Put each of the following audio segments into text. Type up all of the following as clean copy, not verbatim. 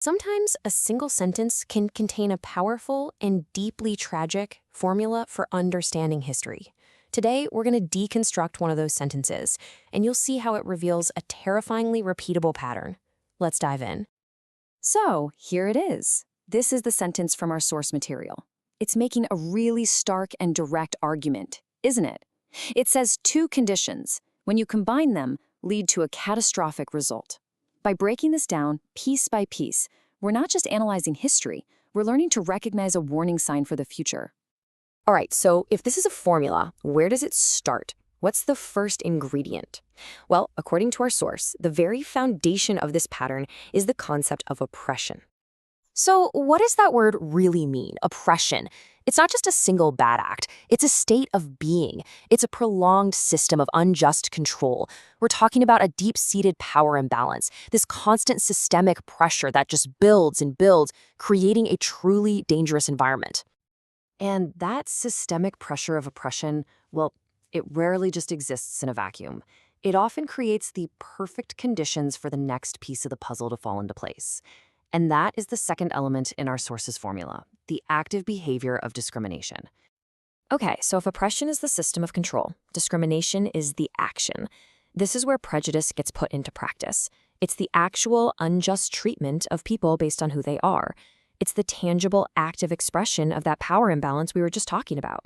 Sometimes a single sentence can contain a powerful and deeply tragic formula for understanding history. Today, we're going to deconstruct one of those sentences, and you'll see how it reveals a terrifyingly repeatable pattern. Let's dive in. So, here it is. This is the sentence from our source material. It's making a really stark and direct argument, isn't it? It says two conditions, when you combine them, lead to a catastrophic result. By breaking this down piece by piece, we're not just analyzing history, we're learning to recognize a warning sign for the future. All right, so if this is a formula, where does it start? What's the first ingredient? Well, according to our source, the very foundation of this pattern is the concept of oppression. So what does that word really mean, oppression? It's not just a single bad act. It's a state of being. It's a prolonged system of unjust control. We're talking about a deep-seated power imbalance, this constant systemic pressure that just builds and builds, creating a truly dangerous environment. And that systemic pressure of oppression, well, it rarely just exists in a vacuum. It often creates the perfect conditions for the next piece of the puzzle to fall into place. And that is the second element in our source's formula, the active behavior of discrimination. Okay, so if oppression is the system of control, discrimination is the action. This is where prejudice gets put into practice. It's the actual unjust treatment of people based on who they are. It's the tangible, active expression of that power imbalance we were just talking about.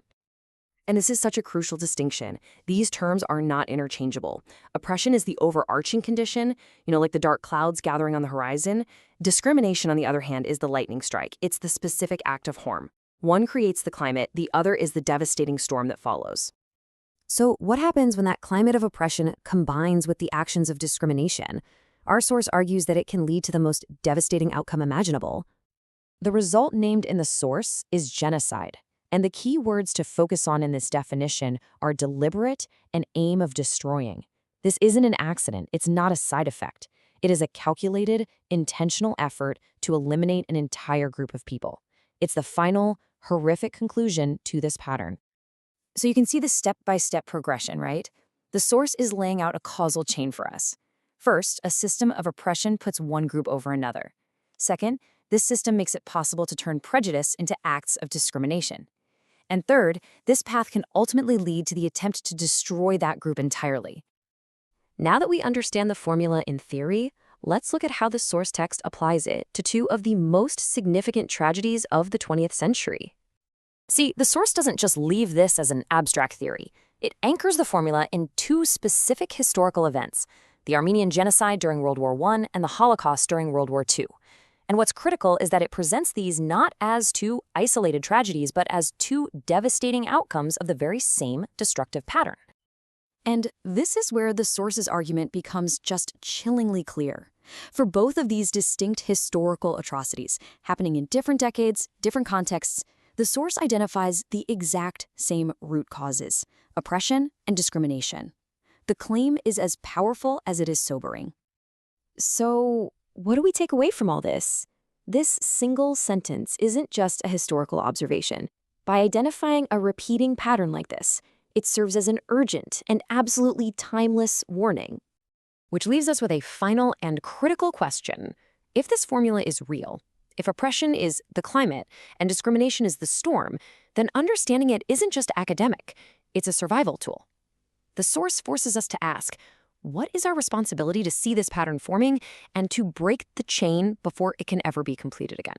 And this is such a crucial distinction. These terms are not interchangeable. Oppression is the overarching condition, like the dark clouds gathering on the horizon. Discrimination, on the other hand, is the lightning strike. It's the specific act of harm. One creates the climate, the other is the devastating storm that follows. So what happens when that climate of oppression combines with the actions of discrimination? Our source argues that it can lead to the most devastating outcome imaginable. The result named in the source is genocide. And the key words to focus on in this definition are deliberate and aim of destroying. This isn't an accident. It's not a side effect. It is a calculated, intentional effort to eliminate an entire group of people. It's the final, horrific conclusion to this pattern. So you can see the step-by-step progression, right? The source is laying out a causal chain for us. First, a system of oppression puts one group over another. Second, this system makes it possible to turn prejudice into acts of discrimination. And third, this path can ultimately lead to the attempt to destroy that group entirely. Now that we understand the formula in theory, let's look at how the source text applies it to two of the most significant tragedies of the 20th century. See, the source doesn't just leave this as an abstract theory. It anchors the formula in two specific historical events, the Armenian Genocide during World War I and the Holocaust during World War II. And what's critical is that it presents these not as two isolated tragedies, but as two devastating outcomes of the very same destructive pattern. And this is where the source's argument becomes just chillingly clear. For both of these distinct historical atrocities, happening in different decades, different contexts, the source identifies the exact same root causes: oppression and discrimination. The claim is as powerful as it is sobering. So, what do we take away from all this? This single sentence isn't just a historical observation. By identifying a repeating pattern like this, it serves as an urgent and absolutely timeless warning. Which leaves us with a final and critical question. If this formula is real, if oppression is the climate and discrimination is the storm, then understanding it isn't just academic, it's a survival tool. The source forces us to ask, what is our responsibility to see this pattern forming and to break the chain before it can ever be completed again?